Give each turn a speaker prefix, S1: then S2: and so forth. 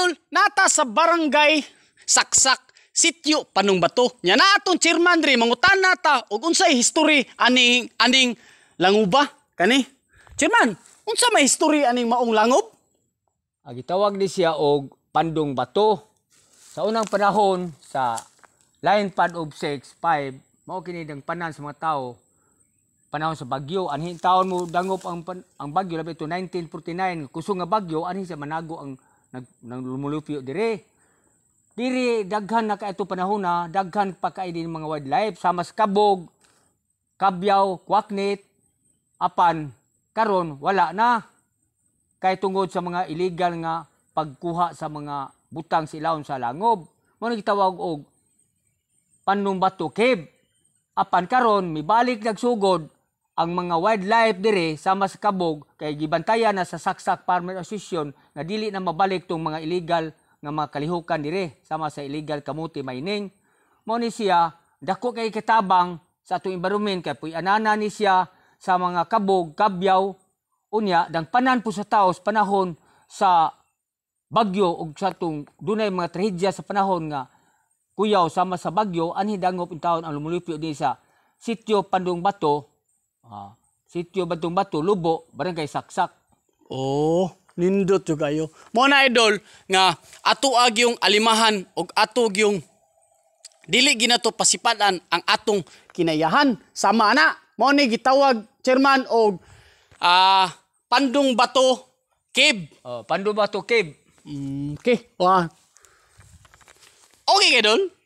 S1: idol, nata sa barangay Saksak, sityo Panungbato. Nya na atong chairman diri mangutan nata og unsay history aning languba kani. Chairman, unsa may history aning maong langob?
S2: Gitawag ni siya og Pandong Bato. Sa unang panahon sa Line Pad of 6-5, mao kini dang panan sa mga tao panahon sa bagyo. Anhin taon mo dangop ang bagyo labi to 1949. Kusog nga bagyo anhin sa manago ang lumulupyo dire. Diri daghan na kaito panahon na daghan pa kay din mga wildlife sama sa kabog, kabyaw, kwaknit, apan karon wala na. Kay tungod sa mga illegal nga pagkuha sa mga butang sa ilawom sa langob. Mao gitawag og Pandong Bato Cave. Apan karon mibalik nagsugod ang mga wildlife dire sama sa kabog kay gibantayan na sa Saksak Farmer Association nga dili na mabalik tong mga illegal nga mga kalihukan dire sama sa illegal kamuti mining. Mao ni siya dako kay katabang sa atong environment kay puy-anana ni siya sa mga kabog, kabyaw, unya dang panan po sa taos panahon sa bagyo ug sa tung dunay mga trahedya sa panahon nga kuyaw sama sa bagyo anhi dangop in taon ang lumulupyo din sa sityo Pandong Bato. Sityo Pandong Bato, Lubo, barangay Saksak.
S1: Oh, nindot yo kayo. Mo na idol nga atuag yung alimahan og atog yung dili ginato pasipadan ang atong kinayahan sama na. Mo ni gitawag chairman og Pandong Bato Cave.
S2: Pandong Bato Cave.
S1: Okay. Okay, idol.